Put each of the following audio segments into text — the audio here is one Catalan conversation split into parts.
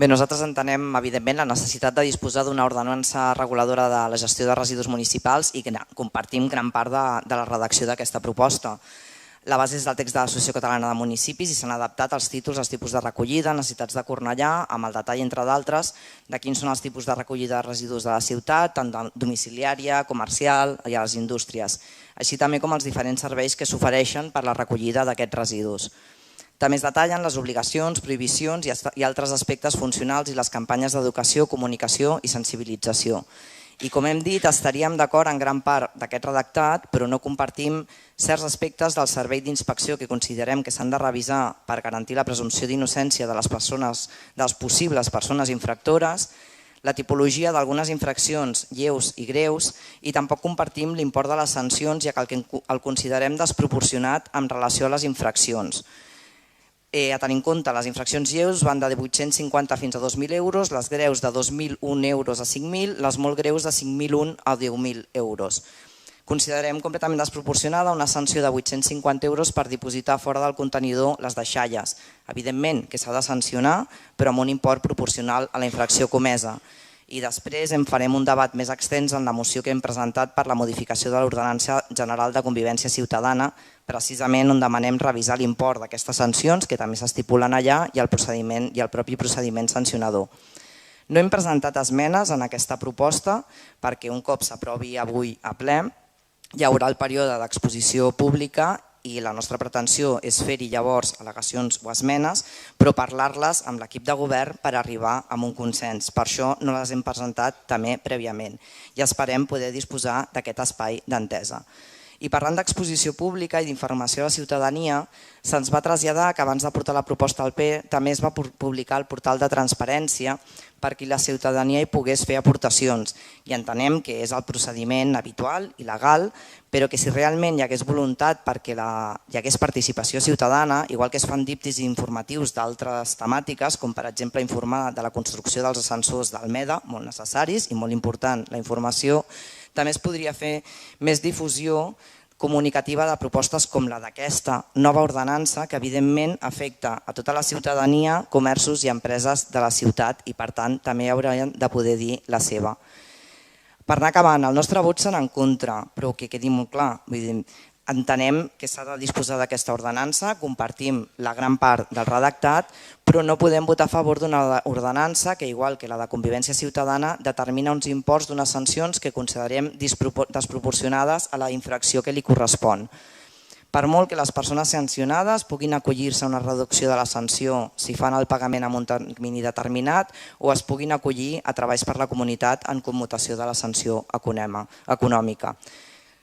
Bé, nosaltres entenem, evidentment, la necessitat de disposar d'una ordenança reguladora de la gestió de residus municipals i que compartim gran part de la redacció d'aquesta proposta. La base és del text de l'Associació Catalana de Municipis i s'han adaptat els títols, els tipus de recollida, necessitats de Cornellà, amb el detall, entre d'altres, de quins són els tipus de recollida de residus de la ciutat, tant domiciliària, comercial i a les indústries, així també com els diferents serveis que s'ofereixen per la recollida d'aquests residus. També es detallen les obligacions, prohibicions i altres aspectes funcionals i les campanyes d'educació, comunicació i sensibilització. I com hem dit, estaríem d'acord en gran part d'aquest redactat, però no compartim certs aspectes del servei d'inspecció que considerem que s'han de revisar per garantir la presumpció d'innocència de les possibles persones infractores, la tipologia d'algunes infraccions lleus i greus i tampoc compartim l'import de les sancions, ja que el considerem desproporcionat en relació a les infraccions. A tenir en compte, les infraccions lleus van de 850 fins a 2.000 euros, les greus de 2.001 euros a 5.000, les molt greus de 5.001 a 10.000 euros. Considerem completament desproporcionada una sanció de 850 euros per dipositar fora del contenidor les deixalles. Evidentment que s'ha de sancionar, però amb un import proporcional a la infracció comesa. I després en farem un debat més extens en la moció que hem presentat per la modificació de l'Ordenança General de Convivència Ciutadana, precisament on demanem revisar l'import d'aquestes sancions que també s'estipulen allà i el propi procediment sancionador. No hem presentat esmenes en aquesta proposta perquè un cop s'aprovi avui a ple hi haurà el període d'exposició pública i la nostra pretensió és fer-hi llavors al·legacions o esmenes, però parlar-les amb l'equip de govern per arribar a un consens. Per això no les hem presentat també prèviament i esperem poder disposar d'aquest espai d'entesa. I parlant d'exposició pública i d'informació a la ciutadania, se'ns va traslladar que abans de portar la proposta al ple també es va publicar el portal de transparència perquè la ciutadania hi pogués fer aportacions i entenem que és el procediment habitual i legal, però que si realment hi hagués voluntat perquè hi hagués participació ciutadana, igual que es fan díptics informatius d'altres temàtiques, com per exemple informar de la construcció dels ascensors d'Almeda, molt necessaris i molt important la informació, també es podria fer més difusió comunicativa de propostes com la d'aquesta nova ordenança que evidentment afecta a tota la ciutadania, comerços i empreses de la ciutat i per tant també haurien de poder dir la seva. Per anar acabant, el nostre vot serà en contra, però que quedi molt clar. Entenem que s'ha de disposar d'aquesta ordenança, compartim la gran part del redactat, però no podem votar a favor d'una ordenança que, igual que la de convivència ciutadana, determina uns imports d'unes sancions que considerem desproporcionades a la infracció que li correspon. Per molt que les persones sancionades puguin acollir-se a una reducció de la sanció si fan el pagament en un termini determinat o es puguin acollir a treballs per la comunitat en commutació de la sanció econòmica.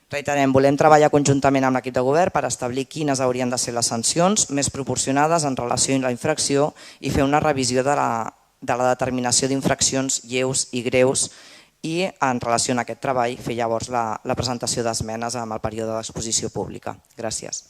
Reiterem, volem treballar conjuntament amb l'equip de govern per establir quines haurien de ser les sancions més proporcionades en relació amb la infracció i fer una revisió de la determinació d'infraccions lleus i greus i en relació amb aquest treball fer llavors la presentació d'esmenes amb el període d'exposició pública. Gràcies.